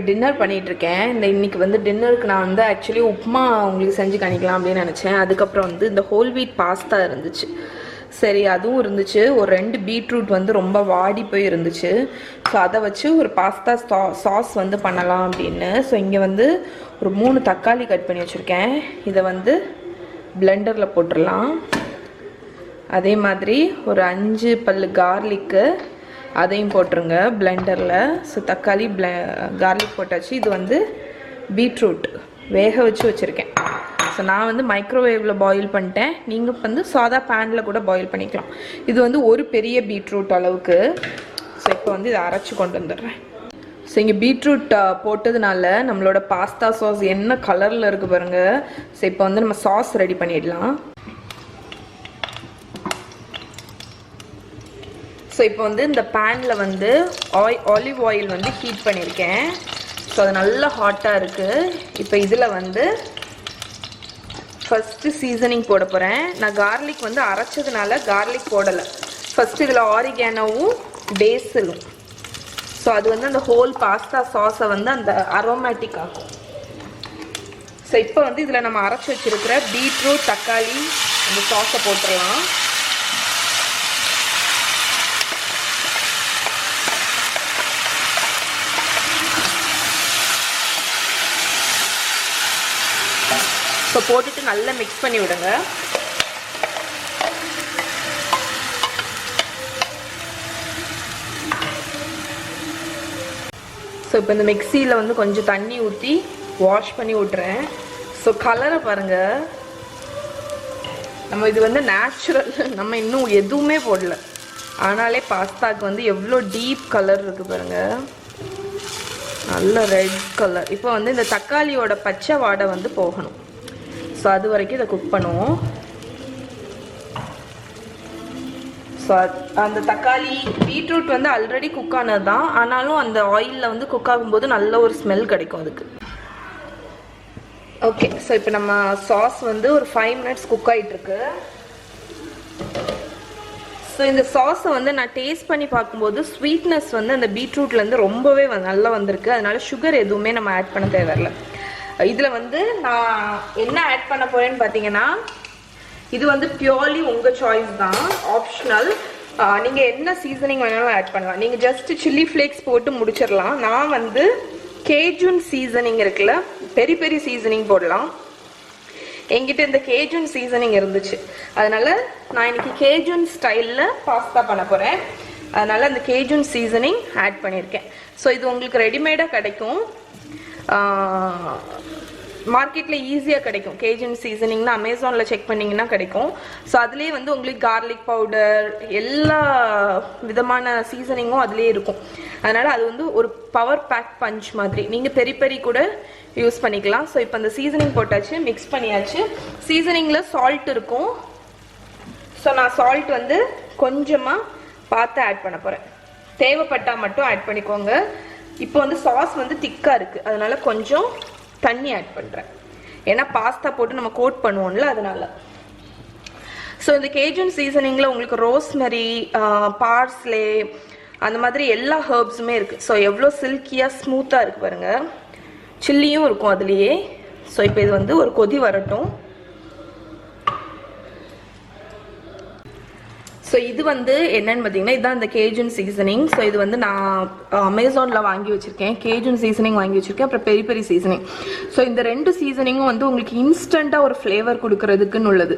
Dinner பண்ணிகிட்ருக்கேன். இன்னைக்கு வந்து டின்னருக்கு நான் வந்து ஆக்சுவலி உப்புமா உங்களுக்கு செஞ்சு காணிக்கலாம் அப்படின்னு நினச்சேன். அதுக்கப்புறம் வந்து இந்த ஹோல் வீட் பாஸ்தா இருந்துச்சு, சரி அதுவும் இருந்துச்சு. ஒரு 2 பீட்ரூட் வந்து ரொம்ப வாடி போய் இருந்துச்சு. ஸோ அதை வச்சு ஒரு பாஸ்தா சாஸ் வந்து பண்ணலாம் அப்படின்னு. ஸோ இங்கே வந்து ஒரு 3 தக்காளி கட் பண்ணி வச்சுருக்கேன். இதை வந்து பிளெண்டரில் போட்டுடலாம். அதே மாதிரி ஒரு 5 பல்லு கார்லிக்கு அதையும் போட்டுருங்க பிளெண்டரில். ஸோ தக்காளி கார்லிக் போட்டாச்சு. இது வந்து பீட்ரூட் வேக வச்சு வச்சுருக்கேன். ஸோ நான் வந்து மைக்ரோவேவில் பாயில் பண்ணிட்டேன். நீங்கள் வந்து சாதா பேனில் கூட பாயில் பண்ணிக்கலாம். இது வந்து ஒரு பெரிய பீட்ரூட் அளவுக்கு. ஸோ இப்போ வந்து இதை அரைச்சி கொண்டு வந்துடுறேன். ஸோ இங்கே பீட்ரூட் போட்டதுனால நம்மளோட பாஸ்தா சாஸ் என்ன கலரில் இருக்குது பாருங்கள். ஸோ இப்போ வந்து நம்ம சாஸ் ரெடி பண்ணிடலாம். ஸோ இப்போ வந்து இந்த பேனில் வந்து ஆலிவ் ஆயில் வந்து ஹீட் பண்ணியிருக்கேன். ஸோ அது நல்லா ஹாட்டாக இருக்குது. இப்போ இதில் வந்து ஃபஸ்ட்டு சீசனிங் போட போகிறேன். நான் கார்லிக் வந்து அரைச்சதுனால கார்லிக் போடலை. ஃபஸ்ட்டு இதில் ஆரிகானோவும் பேசிலும். ஸோ அது வந்து அந்த ஹோல் பாஸ்தா சாஸை வந்து அந்த அரோமேட்டிக் ஆகும். ஸோ இப்போ வந்து இதில் நம்ம அரைச்சி வச்சுருக்கிற பீட்ரூட் தக்காளி அந்த சாஸை போட்டுடலாம். ஸோ போட்டுட்டு நல்லா மிக்ஸ் பண்ணி விடுங்க. ஸோ இப்போ இந்த மிக்சியில் வந்து கொஞ்சம் தண்ணி ஊற்றி வாஷ் பண்ணி விட்றேன். ஸோ கலரை பாருங்கள். நம்ம இது வந்து நேச்சுரல், நம்ம இன்னும் எதுவுமே போடல, ஆனாலே பாஸ்தாவுக்கு வந்து எவ்வளோ டீப் கலர் இருக்குது பாருங்கள், நல்ல ரெட் கலர். இப்போ வந்து இந்த தக்காளியோட பச்சை வாடை வந்து போகணும். ஸோ அது வரைக்கும் இதை குக் பண்ணுவோம். ஸோ அந்த தக்காளி பீட்ரூட் வந்து ஆல்ரெடி குக் ஆனது தான், ஆனாலும் அந்த ஆயிலில் வந்து குக் ஆகும்போது நல்ல ஒரு ஸ்மெல் கிடைக்கும் அதுக்கு. ஓகே, ஸோ இப்போ நம்ம சாஸ் வந்து ஒரு 5 மினிட்ஸ் குக் ஆகிட்டுருக்கு. ஸோ இந்த சாஸை வந்து நான் டேஸ்ட் பண்ணி பார்க்கும்போது ஸ்வீட்னஸ் வந்து அந்த பீட்ரூட்லேருந்து ரொம்பவே நல்லா வந்திருக்கு. அதனால சுகர் எதுவுமே நம்ம ஆட் பண்ண தேவையில்லை. இதில் வந்து நான் என்ன ஆட் பண்ண போகிறேன்னு பார்த்தீங்கன்னா, இது வந்து பியூர்லி உங்கள் சாய்ஸ் தான், ஆப்ஷனல். நீங்கள் என்ன சீசனிங் வேணாலும் ஆட் பண்ணலாம். நீங்கள் ஜஸ்ட் சில்லி ஃப்ளேக்ஸ் போட்டு முடிச்சிடலாம். நான் வந்து கேஜூன் சீசனிங் இருக்குல்ல, பெரி பெரி சீசனிங் போடலாம். என்கிட்ட இந்த கேஜூன் சீசனிங் இருந்துச்சு, அதனால நான் இன்னைக்கு கேஜூன் ஸ்டைலில் பாஸ்தா பண்ண போகிறேன். அதனால் அந்த கேஜூன் சீசனிங் ஆட் பண்ணியிருக்கேன். ஸோ இது உங்களுக்கு ரெடிமேடாக கிடைக்கும், மார்க்கெட்டில் ஈஸியாக கிடைக்கும். கேஜன் சீசனிங்னா அமேசானில் செக் பண்ணிங்கன்னா கிடைக்கும். ஸோ அதுலேயே வந்து உங்களுக்கு கார்லிக் பவுடர் எல்லா விதமான சீசனிங்கும் அதுலேயே இருக்கும். அதனால் அது வந்து ஒரு பவர் பேக் பஞ்ச் மாதிரி நீங்கள் பெரி பெரி கூட யூஸ் பண்ணிக்கலாம். ஸோ இப்போ அந்த சீசனிங் போட்டாச்சு, மிக்ஸ் பண்ணியாச்சு. சீசனிங்கில் சால்ட் இருக்கும். ஸோ நான் சால்ட் வந்து கொஞ்சமாக பார்த்து ஆட் பண்ண போகிறேன். தேவைப்பட்டால் மட்டும் ஆட் பண்ணிக்கோங்க. இப்போ வந்து சாஸ் வந்து திக்காக இருக்குது, அதனால கொஞ்சம் தண்ணி ஆட் பண்ணுறேன். ஏன்னா பாஸ்தா போட்டு நம்ம கோட் பண்ணுவோம்ல, அதனால. ஸோ இந்த கேஜன் சீசனிங்கில் உங்களுக்கு ரோஸ்மெரி, பார்ஸ்லே, அந்த மாதிரி எல்லா ஹர்ப்ஸுமே இருக்குது. ஸோ எவ்வளோ சில்கியாக ஸ்மூத்தாக இருக்குது பாருங்கள். சில்லியும் இருக்கும் அதுலேயே. ஸோ இப்போ இது வந்து ஒரு கொதி வரட்டும். ஸோ இது வந்து என்னன்னு பார்த்தீங்கன்னா, இதுதான் இந்த கேஜூன் சீசனிங். ஸோ இது வந்து நான் அமேசானில் வாங்கி வச்சுருக்கேன். கேஜூன் சீசனிங் வாங்கி வச்சுருக்கேன், அப்புறம் பெரி பெரி சீசனிங். ஸோ இந்த 2 சீசனிங்கும் வந்து உங்களுக்கு இன்ஸ்டண்ட்டாக ஒரு ஃப்ளேவர் கொடுக்கறதுக்குன்னு உள்ளது.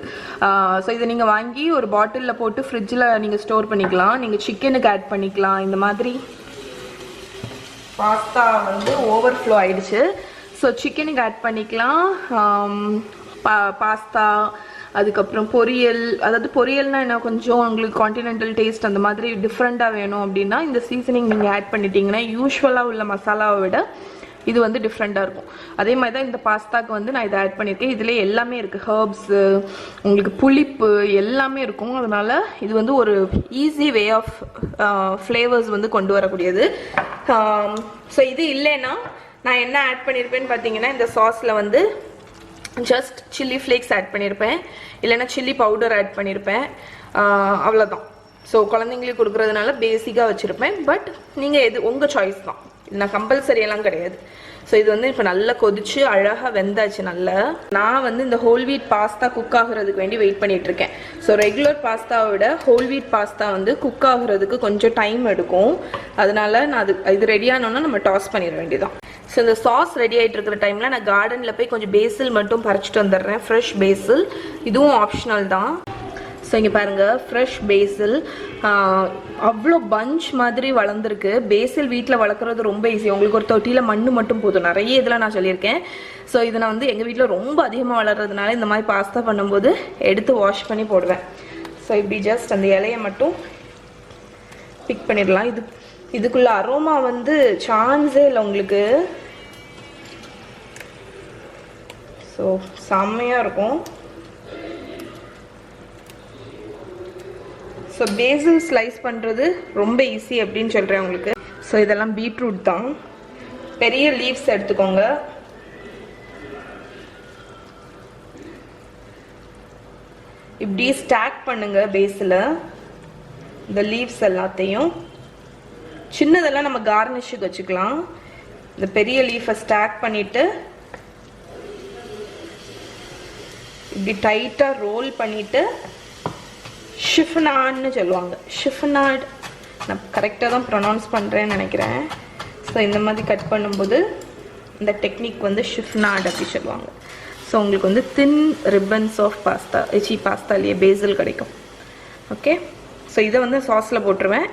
ஸோ இதை நீங்கள் வாங்கி ஒரு பாட்டிலில் போட்டு ஃப்ரிட்ஜில் நீங்கள் ஸ்டோர் பண்ணிக்கலாம். நீங்கள் சிக்கனுக்கு ஆட் பண்ணிக்கலாம். இந்த மாதிரி பாஸ்தா வந்து ஓவர்ஃப்ளோ ஆயிடுச்சு. ஸோ சிக்கனுக்கு ஆட் பண்ணிக்கலாம். பாஸ்தா, அதுக்கப்புறம் பொரியல், அதாவது பொரியல்னா என்ன, கொஞ்சம் உங்களுக்கு கான்டினென்டல் டேஸ்ட் அந்த மாதிரி டிஃப்ரெண்ட்டாக வேணும் அப்படின்னா இந்த சீசனிங் நீங்கள் ஆட் பண்ணிட்டீங்கன்னா யூஸ்வலாக உள்ள மசாலாவை விட இது வந்து டிஃப்ரெண்ட்டாக இருக்கும். அதே மாதிரி தான் இந்த பாஸ்தாக்கு வந்து நான் இதை ஆட் பண்ணியிருக்கேன். இதில் எல்லாமே இருக்குது, ஹர்ப்ஸு, உங்களுக்கு புளிப்பு எல்லாமே இருக்கும். அதனால் இது வந்து ஒரு ஈஸி வே ஆஃப் ஃப்ளேவர்ஸ் வந்து கொண்டு வரக்கூடியது. ஸோ இது இல்லைன்னா நான் என்ன ஆட் பண்ணியிருப்பேன்னு பார்த்தீங்கன்னா, இந்த சாஸில் வந்து ஜஸ்ட் சில்லி ஃப்ளேக்ஸ் ஆட் பண்ணியிருப்பேன், இல்லைன்னா சில்லி பவுடர் ஆட் பண்ணியிருப்பேன், அவ்வளோதான். ஸோ குழந்தைங்களுக்கு கொடுக்குறதுனால பேசிக்காக வச்சுருப்பேன். பட் நீங்கள் எது உங்கள் சாய்ஸ் தான், இது நான் கம்பல்சரி எல்லாம் கிடையாது. ஸோ இது வந்து இப்போ நல்லா கொதிச்சு அழகாக வெந்தாச்சு நல்லா. நான் வந்து இந்த ஹோல் வீட் பாஸ்தா குக் ஆகுறதுக்கு வேண்டி வெயிட் பண்ணிட்டு இருக்கேன். ஸோ ரெகுலர் பாஸ்தாவை விட ஹோல் வீட் பாஸ்தா வந்து குக் ஆகுறதுக்கு கொஞ்சம் டைம் எடுக்கும். அதனால நான் இது ரெடியானோன்னா நம்ம டாஸ் பண்ணிட வேண்டியதான். ஸோ இந்த சாஸ் ரெடி ஆகிட்டு இருக்கிற டைமில் நான் கார்டனில் போய் கொஞ்சம் பேசில் மட்டும் பறிச்சுட்டு வந்துடுறேன். ஃப்ரெஷ் பேசில், இதுவும் ஆப்ஷனல் தான். ஸோ இங்கே பாருங்கள், ஃப்ரெஷ் பேசில் அவ்வளோ பஞ்ச் மாதிரி வளர்ந்துருக்கு. பேசில் வீட்டில் வளர்க்குறது ரொம்ப ஈஸி. உங்களுக்கு ஒரு தொட்டியில் மண் மட்டும் போதும். நிறைய இதில் நான் சொல்லியிருக்கேன். ஸோ இதை நான் வந்து எங்கள் வீட்டில் ரொம்ப அதிகமாக வளர்கிறதுனால இந்த மாதிரி பாஸ்தா பண்ணும்போது எடுத்து வாஷ் பண்ணி போடுவேன். ஸோ இப்படி ஜஸ்ட் அந்த இலையை மட்டும் பிக் பண்ணிடலாம். இதுக்குள்ள அரோமா வந்து சான்ஸே இல்லை உங்களுக்கு. ஸோ செம்மையாக இருக்கும். ஸோ பேசில் ஸ்லைஸ் பண்ணுறது ரொம்ப ஈஸி அப்படின்னு சொல்கிறேன் உங்களுக்கு. ஸோ இதெல்லாம் பீட்ரூட் தான். பெரிய லீவ்ஸ் எடுத்துக்கோங்க. இப்படி ஸ்டாக் பண்ணுங்க பேஸில் இந்த லீவ்ஸ் எல்லாத்தையும். சின்னதெல்லாம் நம்ம கார்னிஷுக்கு வச்சுக்கலாம். இந்த பெரிய லீஃபை ஸ்டாக் பண்ணிவிட்டு இப்படி டைட்டாக ரோல் பண்ணிவிட்டு ஷிஃப்னாட்னு சொல்லுவாங்க. ஷிஃப்னாட் நான் கரெக்டாக தான் ப்ரொனவுன்ஸ் பண்ணுறேன்னு நினைக்கிறேன். ஸோ இந்த மாதிரி கட் பண்ணும்போது இந்த டெக்னிக் வந்து ஷிஃப்னாட் அப்படி சொல்லுவாங்க. ஸோ உங்களுக்கு வந்து தின் ரிப்பன்ஸ் ஆஃப் பாஸ்தாலேயே பேசில் கிடைக்கும். ஓகே, ஸோ இதை வந்து சாஸில் போட்டுருவேன்.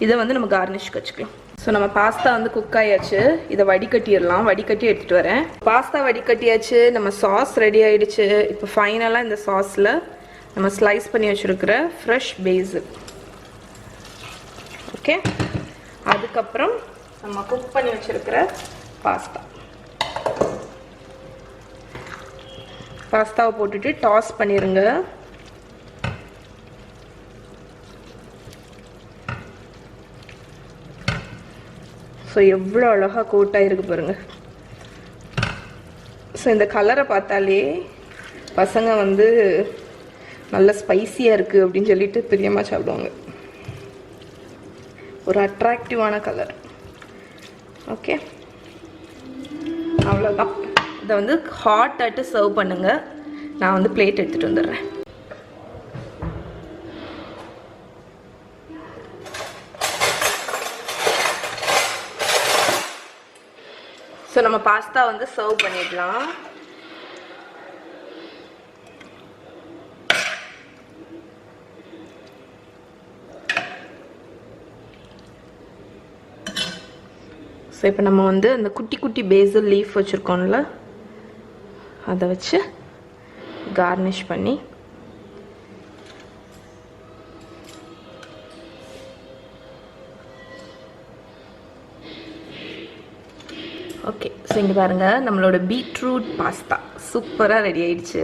இதை வந்து நம்ம கார்னிஷ்க்கு வச்சுக்கலாம். ஸோ நம்ம பாஸ்தா வந்து குக் ஆயாச்சு. இதை வடிகட்டிடலாம். வடிகட்டி எடுத்துகிட்டு வரேன். பாஸ்தா வடிகட்டியாச்சு. நம்ம சாஸ் ரெடி ஆகிடுச்சு. இப்போ ஃபைனலாக இந்த சாஸில் நம்ம ஸ்லைஸ் பண்ணி வச்சுருக்கிற ஃப்ரெஷ் பேசில். ஓகே, அதுக்கப்புறம் நம்ம குக் பண்ணி வச்சுருக்கிற பாஸ்தாவை போட்டுட்டு டாஸ் பண்ணிடுங்க. ஸோ எவ்வளோ அழகாக கோட்டாக இருக்கு பாருங்கள். ஸோ இந்த கலரை பார்த்தாலே பசங்க வந்து நல்ல ஸ்பைஸியாக இருக்குது அப்படின்னு சொல்லிட்டு பிரியமாக சாப்பிடுவாங்க. ஒரு அட்ராக்டிவான கலர். ஓகே, அவ்வளோதான். இதை வந்து ஹாட் ஆட்டு சர்வ் பண்ணுங்கள். நான் வந்து பிளேட் எடுத்துகிட்டு வந்துடுறேன். ஸோ நம்ம பாஸ்தா வந்து சர்வ் பண்ணிடலாம். ஸோ இப்போ நம்ம வந்து அந்த குட்டி குட்டி பேசில் லீஃப் வச்சுருக்கோம்ல, அதை வச்சு கார்னிஷ் பண்ணி ஓகே. ஸோ இங்கே பாருங்கள், நம்மளோட பீட்ரூட் பாஸ்தா சூப்பராக ரெடி ஆயிடுச்சு.